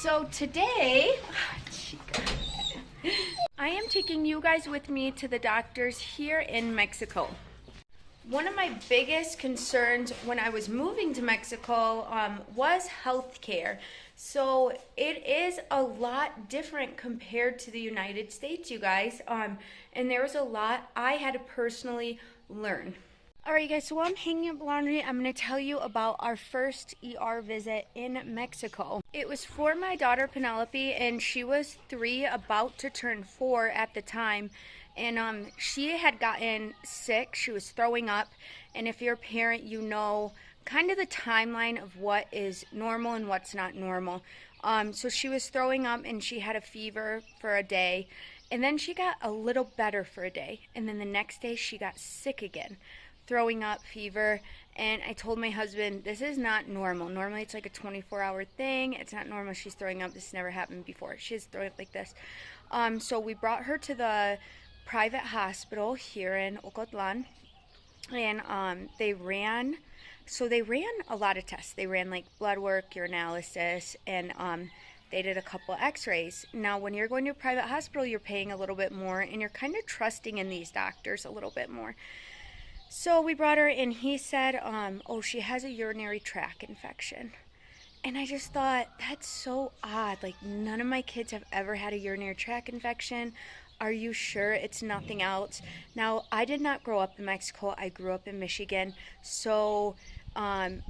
So today, I am taking you guys with me to the doctors here in Mexico. One of my biggest concerns when I was moving to Mexico was health care. So it is a lot different compared to the United States, you guys. And there was a lot I had to personally learn. Alright guys, so while I'm hanging up laundry, I'm going to tell you about our first ER visit in Mexico. It was for my daughter Penelope, and she was 3, about to turn 4 at the time. And she had gotten sick. She was throwing up. And if you're a parent, you know kind of the timeline of what is normal and what's not normal. So she was throwing up and she had a fever for a day. And then she got a little better for a day. And then the next day she got sick again. Throwing up, fever, and I told my husband, this is not normal. Normally it's like a 24-hour thing. It's not normal. She's throwing up. This never happened before. She's throwing up like this. So we brought her to the private hospital here in Ocotlan, and they ran a lot of tests. They ran like blood work, urinalysis, and they did a couple x-rays. Now, when you're going to a private hospital, you're paying a little bit more, and you're kind of trusting in these doctors a little bit more. So we brought her, and he said, oh, she has a urinary tract infection. And I just thought, that's so odd. Like, none of my kids have ever had a urinary tract infection. Are you sure it's nothing else? Now, I did not grow up in Mexico. I grew up in Michigan. So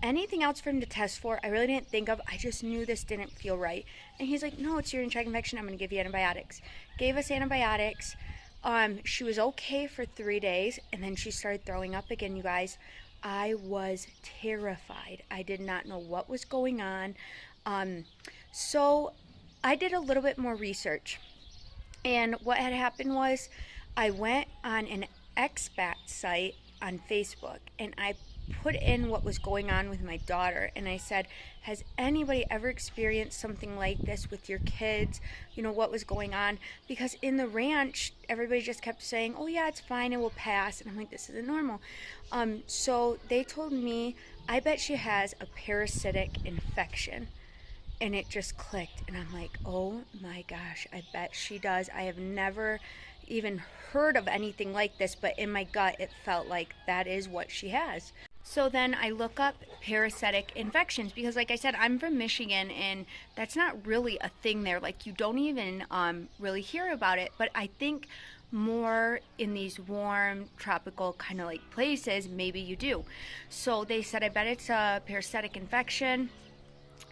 anything else for him to test for, I really didn't think of. I just knew this didn't feel right. And he's like, no, it's urinary tract infection. I'm going to give you antibiotics. Gave us antibiotics. She was okay for 3 days, and then she started throwing up again, you guys. I was terrified. I did not know what was going on. So I did a little bit more research. And what had happened was I went on an expat site on Facebook, and I put in what was going on with my daughter, and I said, has anybody ever experienced something like this with your kids? You know, what was going on? Because in the ranch, everybody just kept saying, oh yeah, it's fine, it will pass. And I'm like, this isn't normal. So they told me, I bet she has a parasitic infection. And it just clicked, and I'm like, oh my gosh, I bet she does. I have never even heard of anything like this, but in my gut it felt like that is what she has. So then I look up parasitic infections, because like I said, I'm from Michigan, and that's not really a thing there. Like, you don't even really hear about it. But I think more in these warm, tropical kind of like places, maybe you do. So they said, I bet it's a parasitic infection.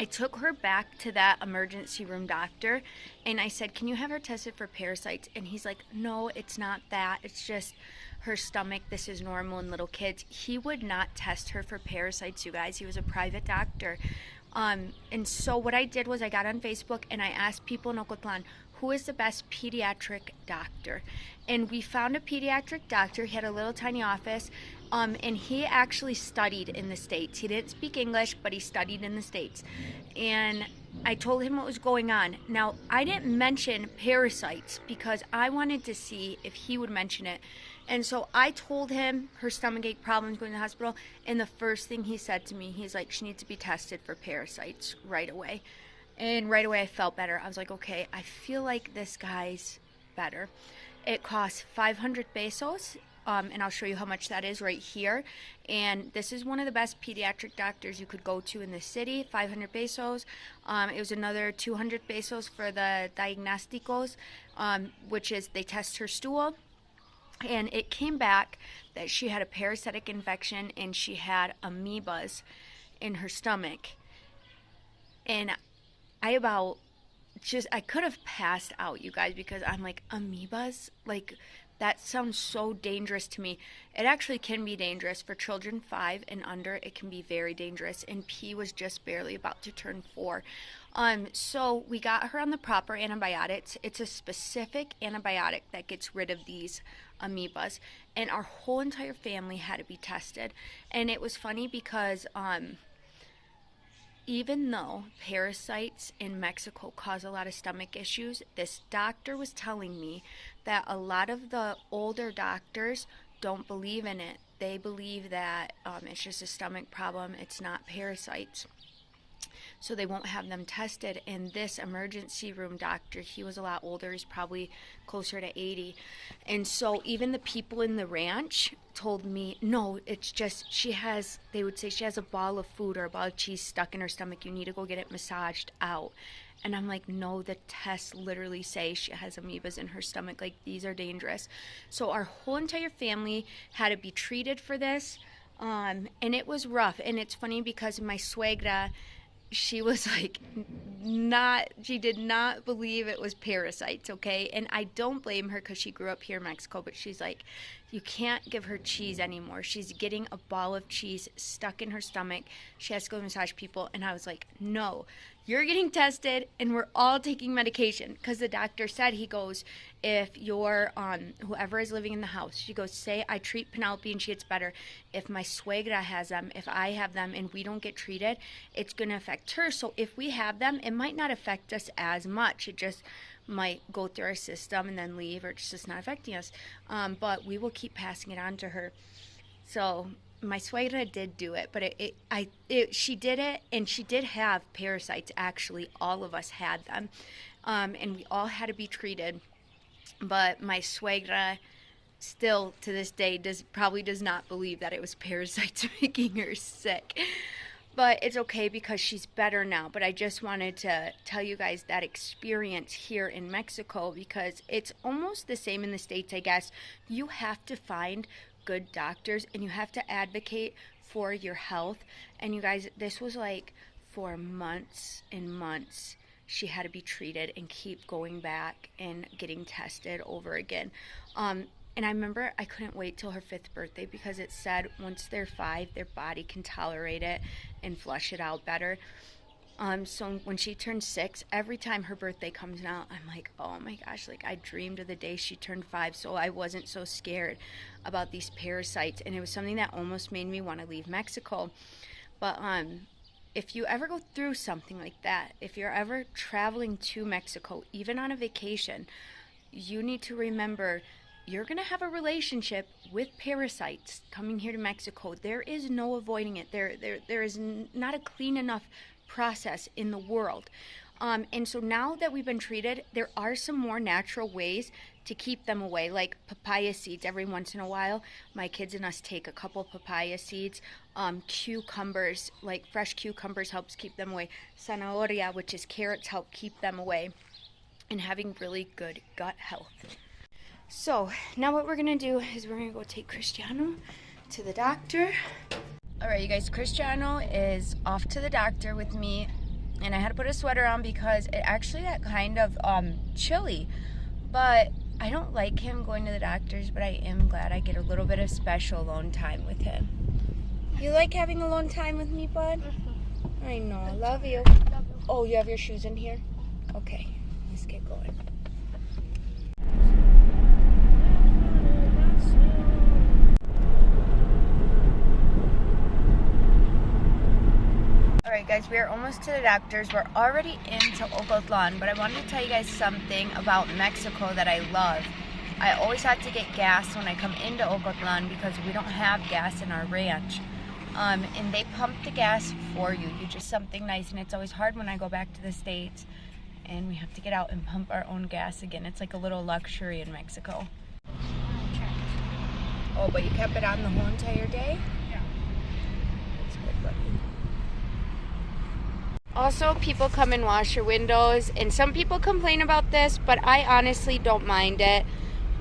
I took her back to that emergency room doctor, and I said, can you have her tested for parasites? And he's like, no, it's not that. It's just her stomach. This is normal in little kids. He would not test her for parasites, you guys. He was a private doctor. And so what I did was I got on Facebook, and I asked people in Ocotlan, who is the best pediatric doctor? And we found a pediatric doctor. He had a little tiny office, and he actually studied in the States. He didn't speak English, but he studied in the States. And I told him what was going on. Now, I didn't mention parasites because I wanted to see if he would mention it. And so I told him her stomachache problems, going to the hospital, and the first thing he said to me, he's like, she needs to be tested for parasites right away. And right away I felt better. I was like, okay, I feel like this guy's better. It costs 500 pesos, and I'll show you how much that is right here. And this is one of the best pediatric doctors you could go to in the city, 500 pesos. It was another 200 pesos for the diagnosticos, which is they test her stool. And it came back that she had a parasitic infection, and she had amoebas in her stomach. And I could have passed out, you guys, because I'm like, amoebas? Like, that sounds so dangerous to me. It actually can be dangerous. For children 5 and under, it can be very dangerous. And P was just barely about to turn 4. So we got her on the proper antibiotics. It's a specific antibiotic that gets rid of these amoebas. And our whole entire family had to be tested. And it was funny because even though parasites in Mexico cause a lot of stomach issues, this doctor was telling me that a lot of the older doctors don't believe in it. They believe that it's just a stomach problem. It's not parasites. so they won't have them tested. And this emergency room doctor, he was a lot older, he's probably closer to 80, and so even the people in the ranch told me, no, it's just they would say she has a ball of food or a ball of cheese stuck in her stomach, you need to go get it massaged out. And I'm like, no, the tests literally say she has amoebas in her stomach, like these are dangerous. So our whole entire family had to be treated for this, and it was rough. And it's funny because my suegra, she was like, she did not believe it was parasites, okay? And I don't blame her because she grew up here in Mexico, but she's like, you can't give her cheese anymore. She's getting a ball of cheese stuck in her stomach. She has to go massage people. And I was like, no, you're getting tested and we're all taking medication. Because the doctor said, he goes, if you're whoever is living in the house, she goes, say I treat Penelope and she gets better. If my suegra has them, if I have them and we don't get treated, it's going to affect her. So if we have them, it might not affect us as much. It just might go through our system and then leave, or it's just not affecting us. But we will keep passing it on to her. So my suegra did do it, but she did it, and she did have parasites. Actually, all of us had them, and we all had to be treated. But my suegra still to this day probably does not believe that it was parasites making her sick. But it's okay because she's better now. But I just wanted to tell you guys that experience here in Mexico, because it's almost the same in the States, I guess. You have to find good doctors and you have to advocate for your health. And you guys, this was like for months and months. She had to be treated and keep going back and getting tested over again. And I remember I couldn't wait till her 5th birthday, because it said once they're 5, their body can tolerate it and flush it out better. So when she turned 6, every time her birthday comes out, I'm like, oh my gosh, like I dreamed of the day she turned 5, so I wasn't so scared about these parasites. And it was something that almost made me want to leave Mexico. But if you ever go through something like that, if you're ever traveling to Mexico, even on a vacation, you need to remember you're going to have a relationship with parasites coming here to Mexico. There is no avoiding it. There is not a clean enough process in the world. And so now that we've been treated, there are some more natural ways to keep them away, like papaya seeds. Every once in a while, my kids and us take a couple papaya seeds. Cucumbers, like fresh cucumbers, helps keep them away. Zanahoria, which is carrots, help keep them away. And having really good gut health. So now what we're gonna do is we're gonna go take Cristiano to the doctor. All right, you guys, Cristiano is off to the doctor with me, and I had to put a sweater on because it actually got kind of chilly. But I don't like him going to the doctor's, but I am glad I get a little bit of special alone time with him. You like having alone time with me, bud? I know, I love you. Oh, you have your shoes in here? Okay, let's get going. Alright guys, we are almost to the doctor's. We're already into Ocotlan, but I wanted to tell you guys something about Mexico that I love. I always have to get gas when I come into Ocotlan because we don't have gas in our ranch. And they pump the gas for you. You just something nice, and it's always hard when I go back to the States and we have to get out and pump our own gas again. It's like a little luxury in Mexico. Oh, but you kept it on the whole entire day? Yeah. That's good, buddy. Also, people come and wash your windows, and some people complain about this, but I honestly don't mind it.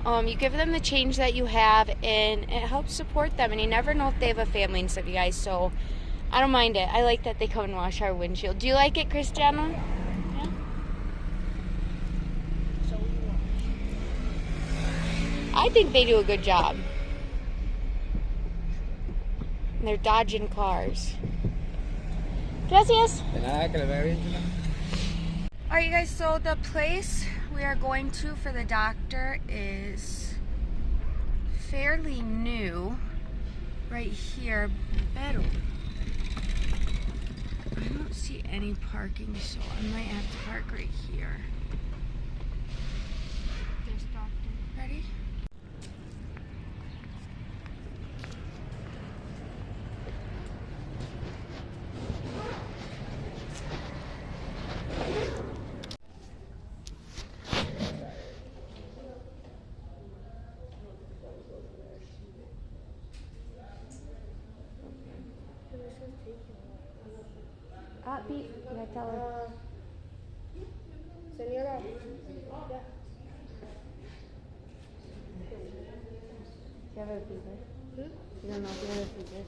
You give them the change that you have, and it helps support them, and you never know if they have a family and stuff, you guys, so I don't mind it. I like that they come and wash our windshield. Do you like it, Cristiano? Yeah. I think they do a good job. And they're dodging cars. Gracias. Alright, you guys, so the place we are going to for the doctor is fairly new, right here, pero I don't see any parking, so I might have to park right here. Ready? tell her. Señora. Yeah. You have a fever? You don't know if you have a fever.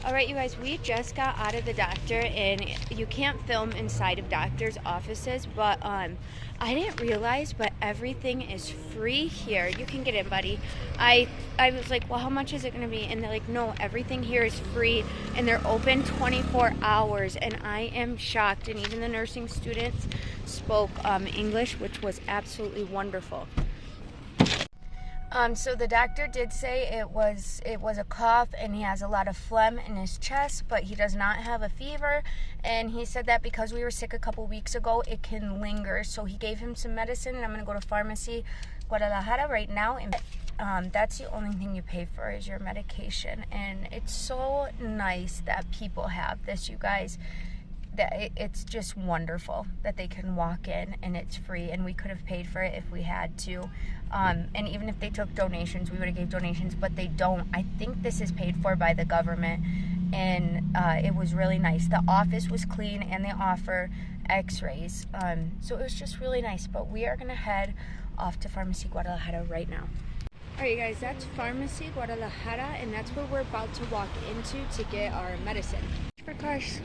All right, you guys, we just got out of the doctor, and you can't film inside of doctors' offices, but I didn't realize, but everything is free here. You can get in, buddy. I was like, well, how much is it going to be? And they're like, no, everything here is free, and they're open 24 hours, and I am shocked. And even the nursing students spoke English, which was absolutely wonderful. So the doctor did say it was a cough, and he has a lot of phlegm in his chest, but he does not have a fever. And he said that because we were sick a couple weeks ago, it can linger. So he gave him some medicine, and I'm gonna go to Pharmacy Guadalajara right now, and that's the only thing you pay for is your medication. And it's so nice that people have this, you guys. That it's just wonderful that they can walk in and it's free, and we could have paid for it if we had to, and even if they took donations, we would have gave donations, but they don't. I think this is paid for by the government, and it was really nice. The office was clean, and they offer x-rays, so it was just really nice. But we are gonna head off to Pharmacy Guadalajara right now. All right, you guys, that's Pharmacy Guadalajara, and that's where we're about to walk into to get our medicine. For cars.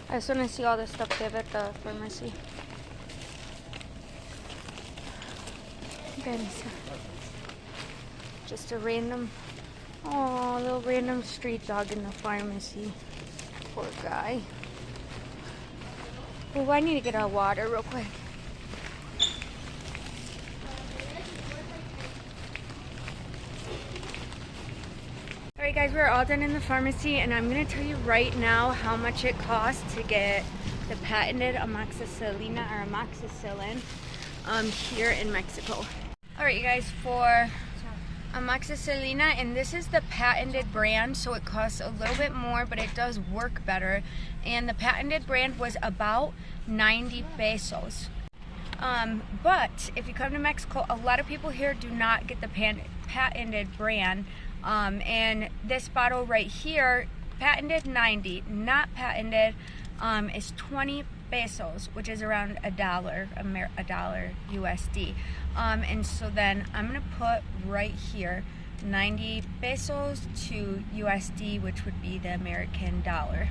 I just want to see all the stuff they have at the pharmacy. Just a random, little random street dog in the pharmacy. Poor guy. Oh, I need to get our water real quick. Alright guys, we're all done in the pharmacy, and I'm going to tell you right now how much it costs to get the patented amoxicillin or amoxicillin here in Mexico. Alright you guys, for amoxicillin, and this is the patented brand, so it costs a little bit more, but it does work better. And the patented brand was about 90 pesos. But if you come to Mexico, a lot of people here do not get the patented brand. And this bottle right here, patented 90, not patented, is 20 pesos, which is around a dollar USD. And so then I'm gonna put right here 90 pesos to USD, which would be the American dollar.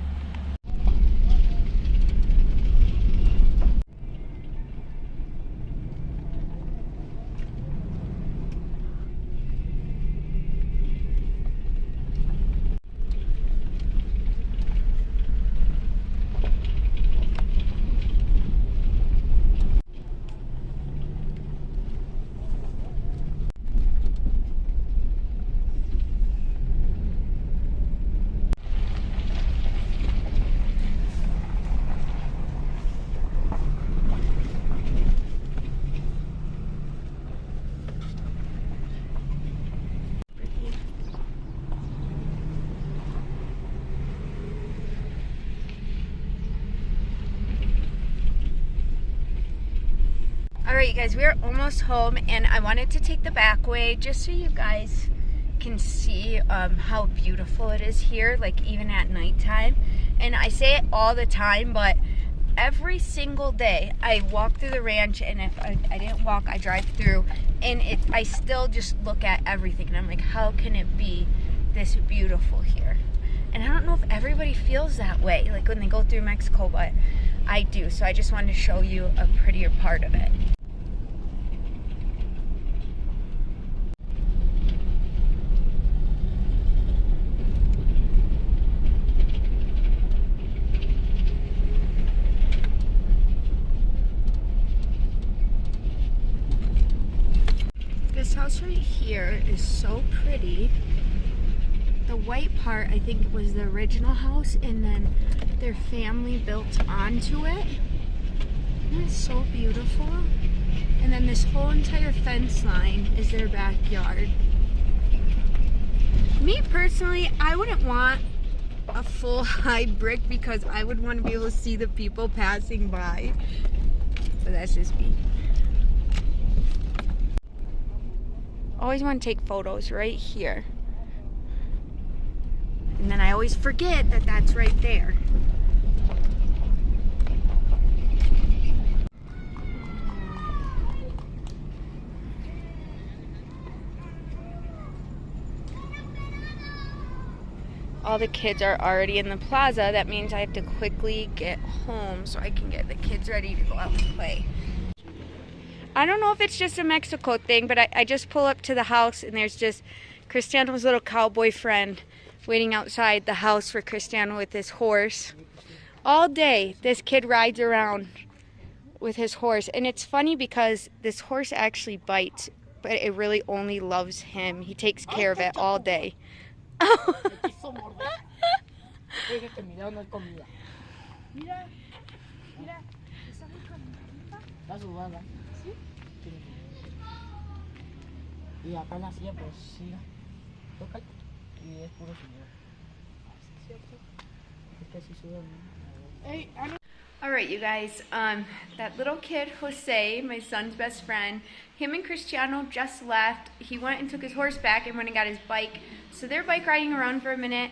Alright you guys, we are almost home, and I wanted to take the back way just so you guys can see how beautiful it is here, like even at nighttime. And I say it all the time, but every single day I walk through the ranch, and if I didn't walk, I drive through, and I still just look at everything, and I'm like, how can it be this beautiful here? And I don't know if everybody feels that way, like when they go through Mexico, but I do. So I just wanted to show you a prettier part of it. This house right here is so pretty. The white part, I think, was the original house, and then their family built onto it. Isn't it so beautiful? And then this whole entire fence line is their backyard. Me personally, I wouldn't want a full high brick because I would want to be able to see the people passing by. But that's just me. Always want to take photos right here. And then I always forget that that's right there. All the kids are already in the plaza. That means I have to quickly get home so I can get the kids ready to go out and play. I don't know if it's just a Mexico thing, but I just pull up to the house and there's just Cristiano's little cowboy friend waiting outside the house for Cristiano with his horse. All day, this kid rides around with his horse. And it's funny because this horse actually bites, but it really only loves him. He takes care of it all day. Y acá en la silla pues sí, tócale y es puro señor. Es que así suben. All right, you guys, that little kid, Jose, my son's best friend, him and Cristiano just left. He went and took his horse back and went and got his bike. So they're bike riding around for a minute.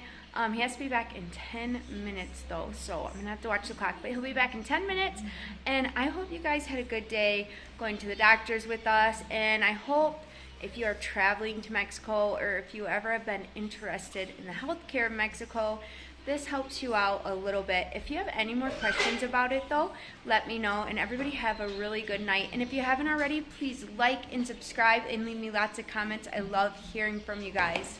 He has to be back in 10 minutes though, so I'm gonna have to watch the clock, but he'll be back in 10 minutes. And I hope you guys had a good day going to the doctors with us, and I hope if you are traveling to Mexico or if you ever have been interested in the healthcare of Mexico, this helps you out a little bit. If you have any more questions about it though, let me know, and everybody have a really good night. And if you haven't already, please like and subscribe and leave me lots of comments. I love hearing from you guys.